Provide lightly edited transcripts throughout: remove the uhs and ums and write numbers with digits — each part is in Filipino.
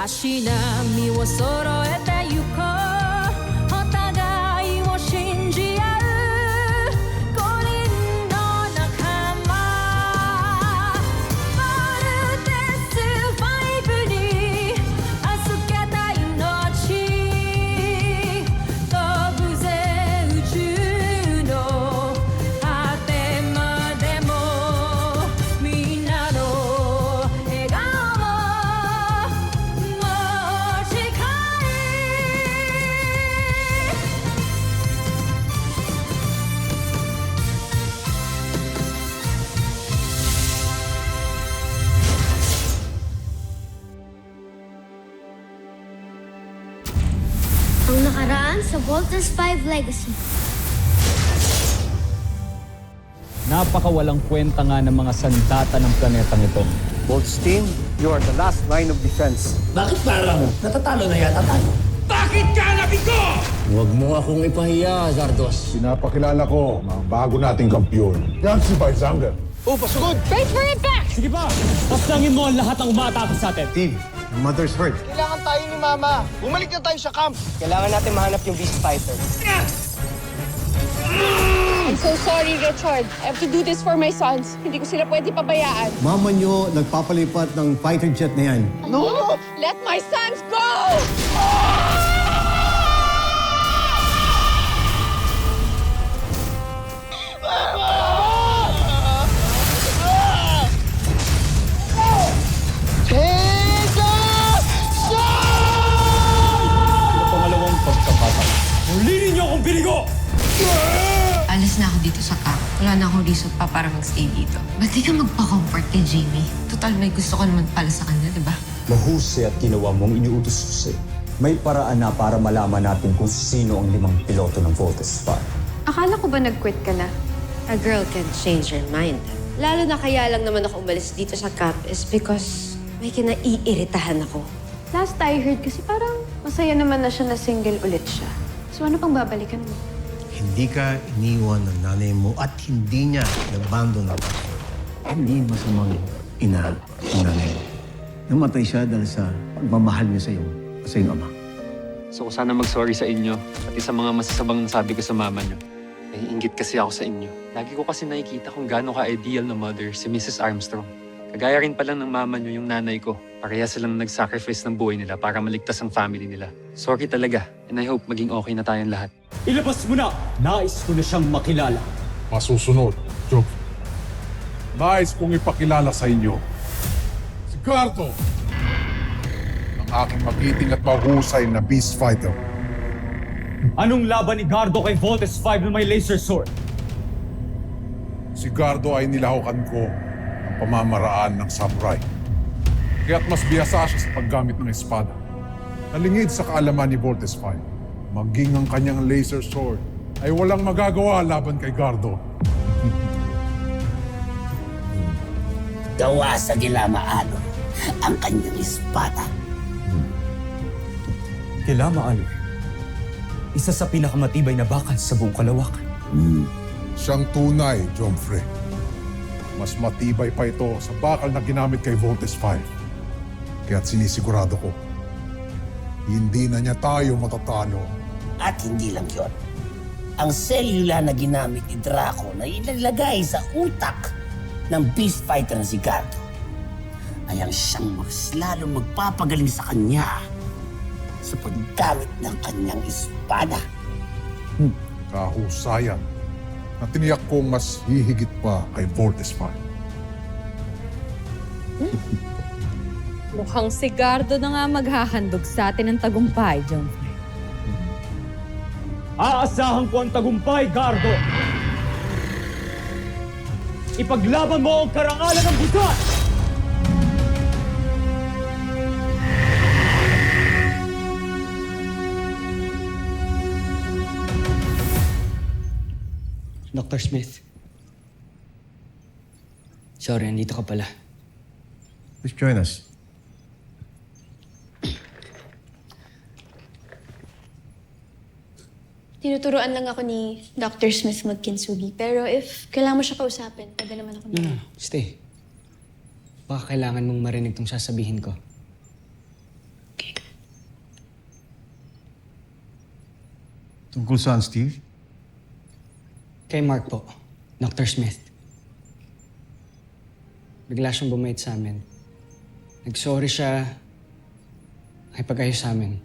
足並みを揃えてゆこうお互いを信じ合う5人の仲間まるでスファイブに預けた命飛ぶぜ宇宙の果てまでもみんなの笑顔も近いAng nakaraan sa Voltes 5 Legacy. Napakawalang kwenta nga ng mga sandata ng planetang ito. Bolt's team, you are the last line of defense. Bakit parang natatalo na yata tayo? Bakit ka nabigo? Huwag mo akong ipahiya, Zardos. Pinapakilala ko mga bago nating kampiyon. Yan si Baizanger. Wait for it back! Sige pa! Pasangin mo ang lahat ng umaatake sa atin. Team, your mother's hurt. Kailangan tayo ni Mama. Bumalik na tayo sa camp. Kailangan natin mahanap yung Beast Fighter. I'm so sorry, Richard. I have to do this for my sons. Hindi ko sila pwede pabayaan. Mama nyo nagpapalipat ng fighter jet na yan. No! Let my sons go! Pangalawang pagkakataon. Muli ninyo akong binigo! Alis na ako dito sa camp. Wala na akong reason pa para magstay dito. Ba't di ka magpa-comfort kay Jamie? Total, may gusto ko naman pala sa kanya, di ba? Mahusay at ginawa mong iniutos ko sa'yo. May paraan na para malaman natin kung sino ang 5 piloto ng Voltes 5. Akala ko ba nag-quit ka na? A girl can change her mind. Lalo na kaya lang naman ako umalis dito sa camp is because may kinaiiritahan ako. Last I heard kasi parang masaya naman na siya na single ulit siya. So ano pang babalikan mo? Hindi ka iniwan ng nanay mo at hindi niya nabando ng tatay. Hindi masamang ina ng nanay mo. Namatay siya dahil sa pagmamahal niya sa iyong ama. So sana mag-sorry sa inyo, pati sa mga masasabang nasabi ko sa mama niyo. Naiinggit kasi ako sa inyo. Lagi ko kasi nakikita kung gaano ka-ideal na mother si Mrs. Armstrong. Kagaya rin pala ng mama niyo yung nanay ko. Pareha silang nag-sacrifice ng buhay nila para maligtas ang family nila. Sorry talaga, and I hope maging okay na tayong lahat. Ilabas mo na! Nais ko na siyang makilala. Masusunod, Job. Nais kong ipakilala sa inyo si Gardo, ang aking magiting at mahusay na Beast Fighter. Anong laban ni Gardo kay Voltes 5 na may laser sword? Si Gardo ay nilahukan ko ng pamamaraan ng samurai. Kaya't mas biyasa siya sa paggamit ng espada. Nalingid sa kaalaman ni Voltes 5. Maging ang kanyang laser sword ay walang magagawa laban kay Gardo. Gawa sa Gilamaano ang kanyang espada. Kilamaano, isa sa pinakamatibay na bakal sa buong kalawakan. Siyang tunay, Jomfre. Mas matibay pa ito sa bakal na ginamit kay Voltes 5. Kaya't sinisigurado ko, hindi na niya tayo matatalo. At hindi lang yon. Ang selula na ginamit ni Draco na ilalagay sa utak ng Beast Fighter na si Gardo ay ang siyang mas lalong magpapagaling sa kanya sa paggamit ng kanyang espada. Kahusayan na tiniyak kong mas hihigit pa kay Voltes 5. Mukhang si Gardo na nga maghahandog sa atin ng tagumpay, John. Aasahan ko ang tagumpay, Gardo! Ipaglaban mo ang karangalan ng buwan! Dr. Smith. Sorry, andito ka pala. Please join us. Tinuturuan lang ako ni Dr. Smith magkinsugi. Pero if kailangan mo siya kausapin, pwede naman ako na. Stay. Baka kailangan mong marinig tong sasabihin ko. Tungkol saan, Steve? Kay Mark po, Dr. Smith. Bigla siyang bumait sa amin. Nag-sorry siya, nakipag-ayos sa amin.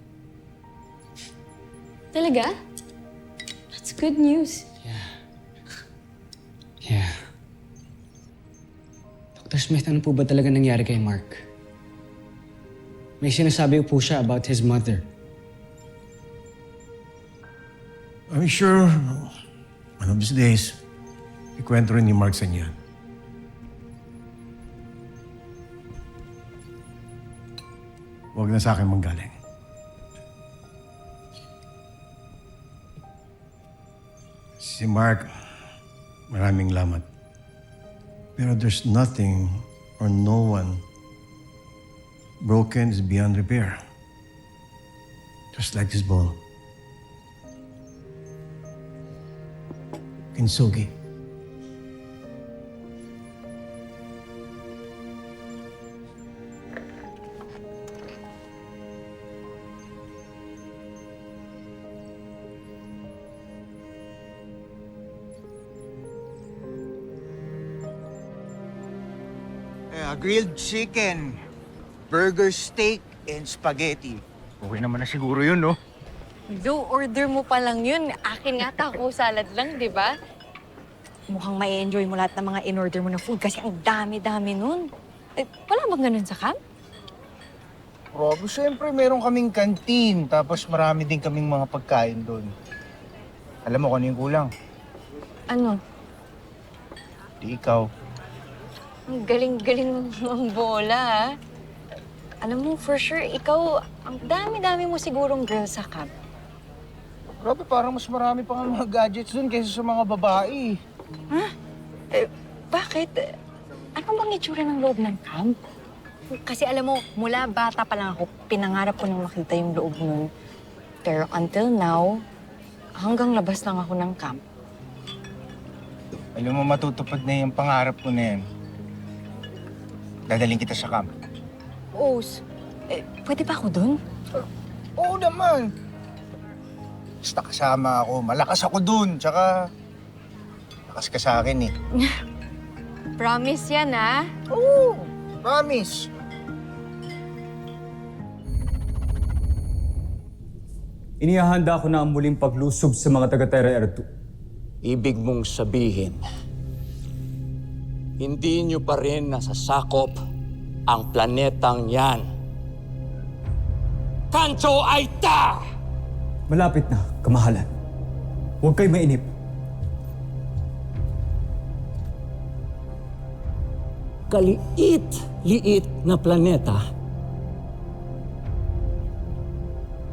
Talaga? That's good news. Yeah. Dr. Smith, ano po ba talaga nangyari kay Mark? May sinasabi po siya about his mother. I'm sure one of these days, ikwento rin ni Mark sa niya. Huwag na sa akin manggaling. Si Mark, maraming lamat. Pero there's nothing or no one broken is beyond repair. Just like this ball. Kinsugi. Grilled chicken, burger steak, and spaghetti. Okay naman na siguro yun, no? Do, order mo pa lang yun. Akin nga taco salad lang, di ba? Mukhang ma-enjoy mo lahat ng mga in-order mo na food kasi ang dami-dami nun. Eh, wala bang ganun sa camp? Rob, siyempre meron kaming kantin, tapos marami din kaming mga pagkain doon. Alam mo kung ano yung kulang? Ano? Di ikaw. Ang galing-galing ng bola, ha? Alam mo, for sure, ikaw, ang dami-dami mo sigurong girl sa camp. Grabe, parang mas marami pa nga mga gadgets doon kaysa sa mga babae. Ha? Eh, bakit? Ano bang itsura ng loob ng camp? Kasi alam mo, mula bata pa lang ako, pinangarap ko nang makita yung loob nun. Pero until now, hanggang labas lang ako ng camp. Alam mo, matutupad na yung pangarap ko na yan. Dadaling kita sa camp. Os, pwede ba ako dun? Oo naman. Basta kasama ako. Malakas ako dun. Tsaka, lakas ka sa akin eh. Promise yan, ha? Oo, promise. Inihahanda ko na ang muling paglusob sa mga taga-Terra Air 2. Ibig mong sabihin, hindi nyo pa rin nasasakop ang planetang yan. Kanto Aita! Malapit na, kamahalan. Huwag kayo mainip. Kaliit-liit na planeta.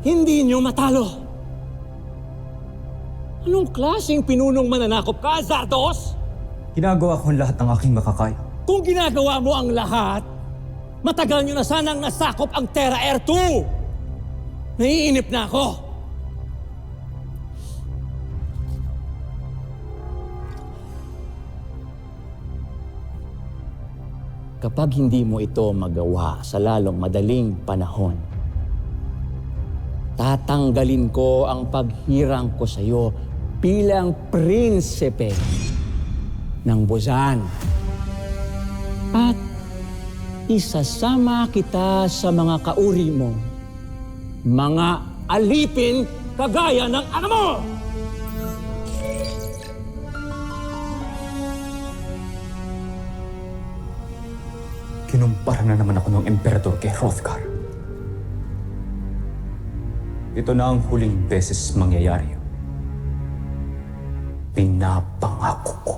Hindi nyo matalo. Anong klaseng pinunong mananakop ka, Zardos? Ginagawa ko ang lahat ng aking makakaya. Kung ginagawa mo ang lahat, matagal nyo na sanang nasakop ang Terra Air 2. Naiinip na ako. Kapag hindi mo ito magawa sa lalong madaling panahon, tatanggalin ko ang paghirang ko sa iyo bilang prinsipe ng Buzan. At isasama kita sa mga kauri mo, mga alipin kagaya ng ano mo! Kinumpara na naman ako ng emperador kay Hrothgar. Ito na ang huling beses mangyayari. Pinapangako ko.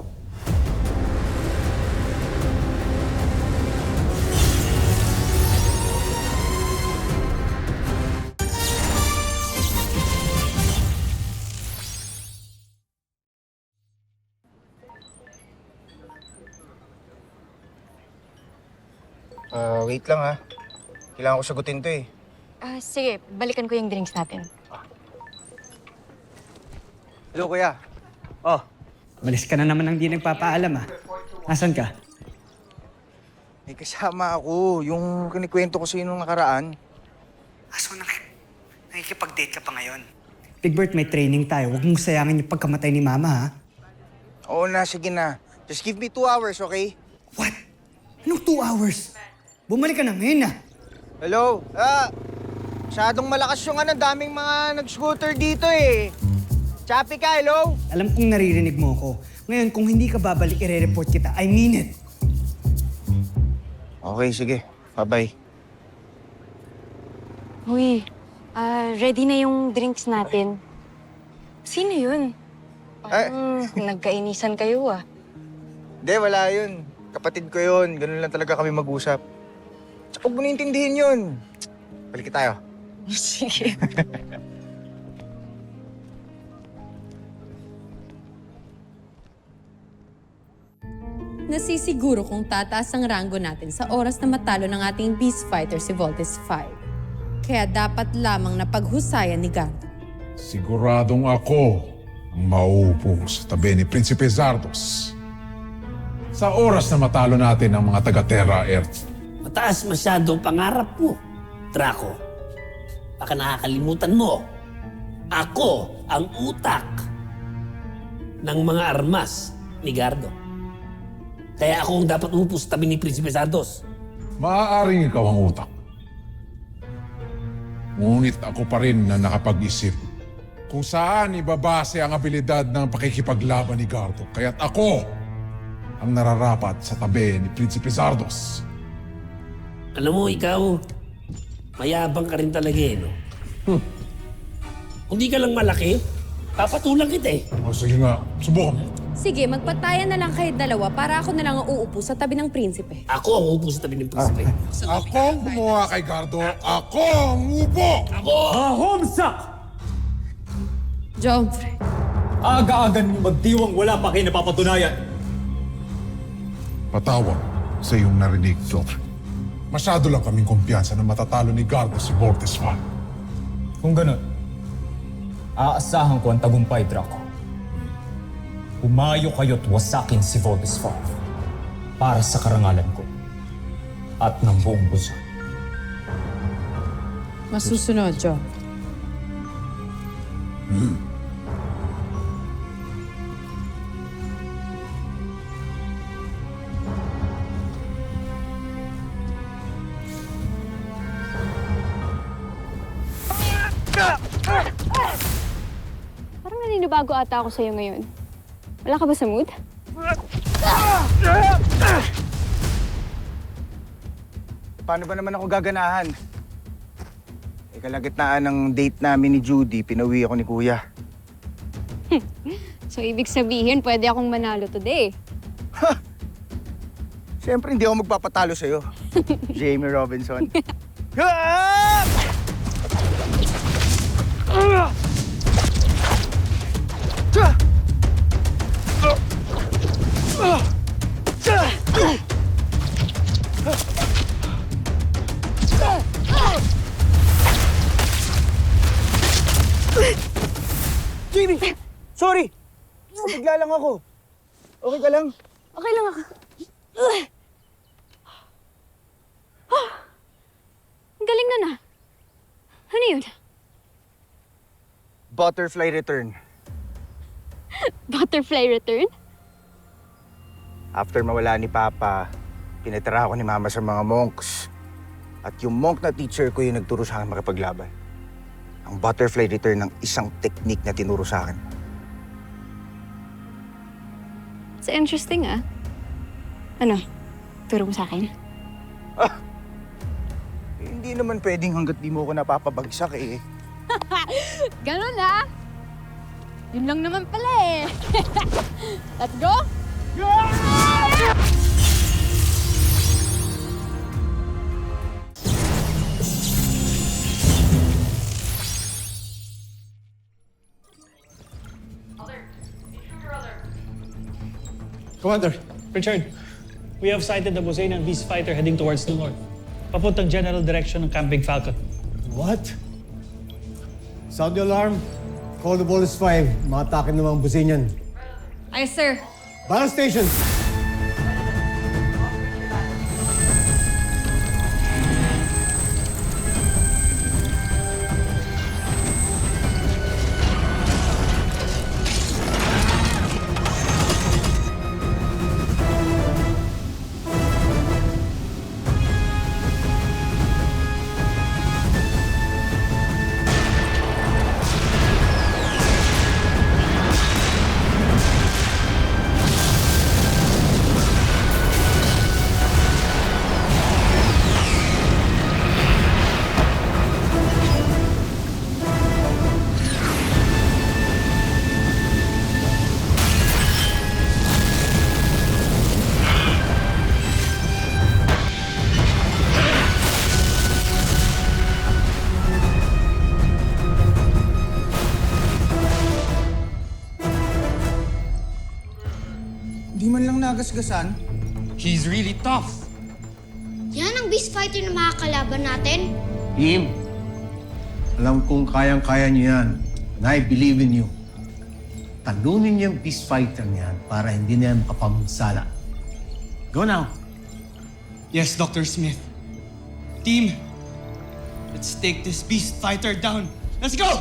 Wait lang ha. Kailangan ko sagutin to eh. Sige, balikan ko yung drinks natin. Hello, kuya. Malis ka na naman ng di nagpapaalam, ha? Nasaan ka? May kasama ako. Yung kinikwento ko sa'yo nung nakaraan. So, nakikipag-date ka pa ngayon? Big Bert, may training tayo. Huwag mong sayangin yung pagkamatay ni Mama, ha? Oo na, sige na. Just give me 2 hours, okay? What? Anong 2 hours? Bumalik ka na ngayon, ha? Hello? Masyadong malakas yung daming mga nag-scooter dito eh. Chappy ka, hello? Alam kong naririnig mo ako. Ngayon, kung hindi ka babalik, ire-report kita. I mean it. Okay, sige. Bye-bye. Uy, ready na yung drinks natin. Sino yun? Parang nagkainisan kayo ah. Hindi, wala yun. Kapatid ko yun. Ganun lang talaga kami mag-usap. Tsaka huwag mo naintindihin yun. Balik tayo. Sige. Nasisiguro kung tataas ang ranggo natin sa oras na matalo ng ating beast fighter si Voltes 5. Kaya dapat lamang na paghusayan ni Gardo. Siguradong ako ang mauupo sa tabi ni Prinsipe Zardos. Sa oras na matalo natin ang mga taga-Terra Earth. Mataas masyado ang pangarap mo, Draco. Baka nakakalimutan mo. Ako ang utak ng mga armas ni Gardo. Kaya ako ang dapat umupo sa tabi ni Prinsipe Zardos. Maaaring ikaw ang utak. Ngunit ako pa rin na nakapag-isip kung saan ibabase ang abilidad ng pakikipaglaban ni Gardo. Kaya't ako ang nararapat sa tabi ni Prinsipe Zardos. Alam mo, ikaw, mayabang ka rin talaga eh, no? Kung di ka lang malaki, papatulang kita eh. O sige nga, subukan mo. Sige, magpatayan na lang kayo dalawa para ako na lang ang uupo sa tabi ng prinsipe. Ako ang uupo sa tabi ng prinsipe. Ako ang gumawa kay Gardo. Ako ang upo! Ako! Homsak! Jomfrey. Aga-aga niyo magdiwang wala pa kayo napapatunayan. Patawag sa iyong narinig, Joffrey. Masyado lang kaming kumpiyansa na matatalo ni Gardo si Voltes 5. Kung ganun, aasahan ko ang tagumpay, Draco. Umayo kayo't wasakin si Voltes 5 para sa karangalan ko at ng buong busa. Masusunod, Jo. Parang naninibago ata ako sa'yo ngayon. Wala ka ba sa mood? Paano ba naman ako gaganahan? Kalagitnaan ng date namin ni Judy, pinauwi ako ni Kuya. So, ibig sabihin, pwede akong manalo today. Siyempre, hindi ako magpapatalo sa'yo. Jamie Robinson. Jamie! Sorry! Bigla lang ako. Okay ka lang? Okay lang ako. Ang galing na na. Ano yun? Butterfly return. Butterfly return? After mawala ni Papa, pinatira ako ni Mama sa mga monks. At yung monk na teacher ko yung nagturo sa akin makipaglaban. Ang butterfly return ng isang technique na tinuro sa akin. It's interesting, ah. Ano? Turo mo sa akin? Hindi naman pwedeng hanggat di mo ako napapabagsak eh. Ganun, ah. Yun lang naman pala eh. Let's go! Commander, Richard, we have sighted the Bosanian beast fighter heading towards the north. Papuntang general direction ng Camping Falcon. What? Sound the alarm. Call the Voltes 5. Makatake ng mga Bosanian. Ay, sir. Battle station! kinagasgasan. He's really tough. Yan ang beast fighter na makakalaban natin. Team, alam kong kayang-kaya niyo yan. And I believe in you. Talunin niyo yung beast fighter niyan para hindi na yan makapamsala. Go now. Yes, Dr. Smith. Team, let's take this beast fighter down. Let's go!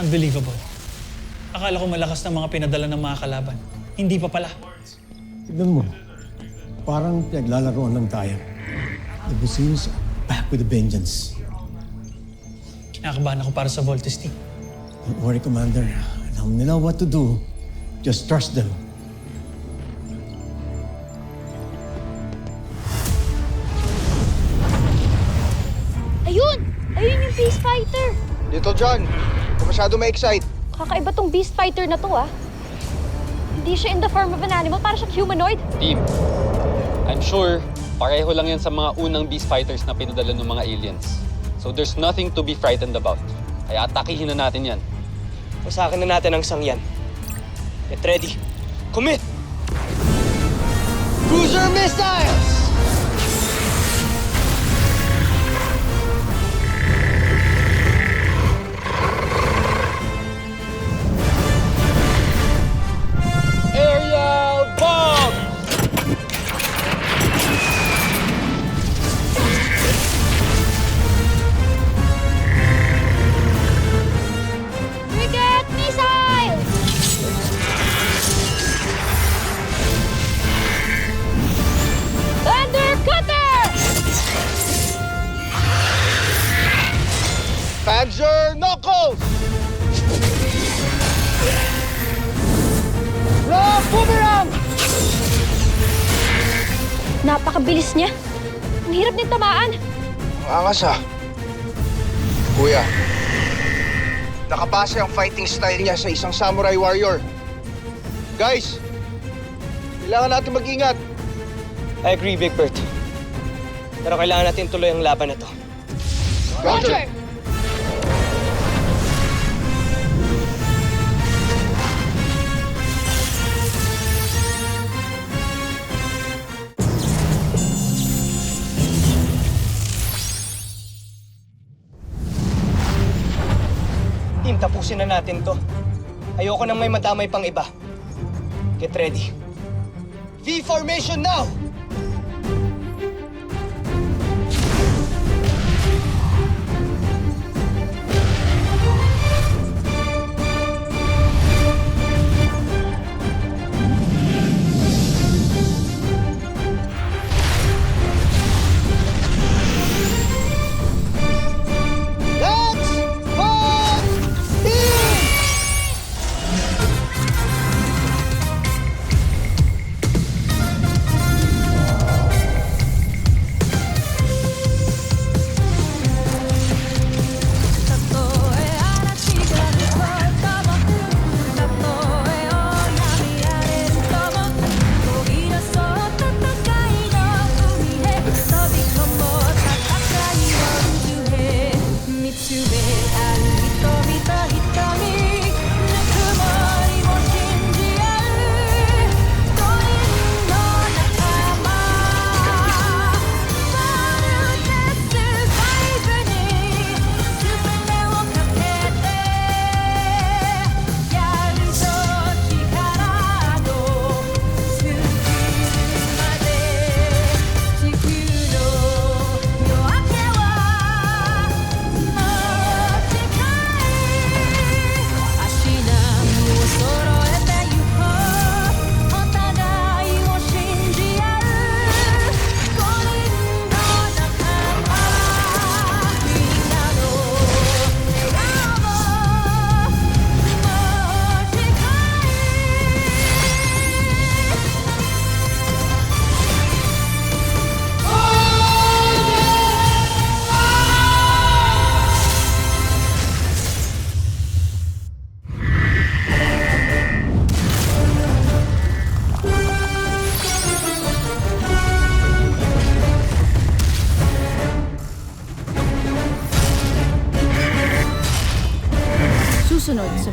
Unbelievable. Akala ko malakas ng mga pinadala ng mga kalaban. Hindi pa pala. Tignan mo, parang naglalaroan lang tayo. The Busenos are back with a vengeance. Kinakabahan ako para sa Voltes team. Don't worry, Commander. Alam nila what to do. Just trust them. Ayun! Ayun yung beast fighter! Little John, kung masyado ma-excite. Kakaiba tong beast fighter na to, ah. Hindi siya in the form of an animal, para siyang humanoid. Team, I'm sure pareho lang yan sa mga unang beast fighters na pinadala ng mga aliens. So there's nothing to be frightened about. Kaya atakihin na natin yan. Pasakin na natin ang sangyan. Get ready. Commit! Cruiser missiles! Aerial bomb! Frigate missile! Thunder cutter! Panzer knuckles! Rock boomerang! Napakabilis niya. Ang hirap din tamaan. Ang angas ah. Kuya, nakabase ang fighting style niya sa isang samurai warrior. Guys, kailangan natin mag-ingat. I agree, Big Bert. Pero kailangan natin tuloy ang laban na to. Roger! Team, tapusin na natin to. Ayoko nang may madamay pang iba. Get ready. V formation now!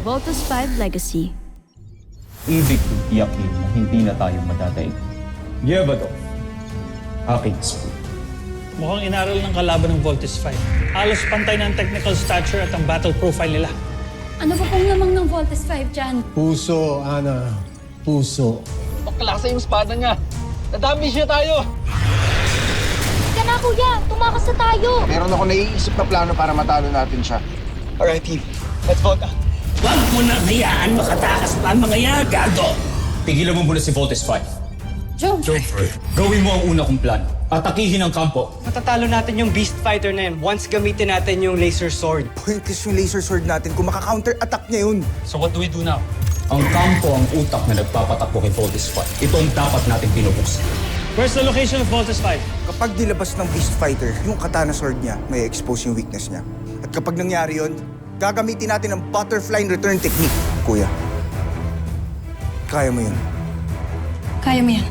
Voltus 5 Legacy. Ibig kong tiyakin na hindi na tayo madadaig. Yevado, aking spoon. Mukhang inaral ng kalaban ng Voltus 5. Halos pantay na ang technical stature at ang battle profile nila. Ano pa pong lamang ng Voltus 5 dyan? Puso, Ana. Puso. Paklasa yung espada niya. Nadami siya tayo. Ka na, kuya! Tumakas na tayo! Meron ako naiisip na plano para matalo natin siya. Alright, team. Let's vote out. Huwag mo na hayaan makatakas pa ang mga yan, Gardo! Tigilan mo muna si Voltes 5. Joe! Gawin mo ang una kong plan. Atakihin ang kampo. Matatalo natin yung Beast Fighter na yun once gamitin natin yung laser sword. Pointless yung laser sword natin kung maka-counter-attack niya yun. So what do we do now? Ang kampo ang utak na nagpapatakbo kay Voltes 5. Ito ang dapat nating pinubuksan. Where's the location of Voltus 5? Kapag nilabas ng Beast Fighter, yung katana sword niya, may expose yung weakness niya. At kapag nangyari yun, gagamitin natin ang butterfly return technique. Kuya, kaya mo yun. Kaya mo yan.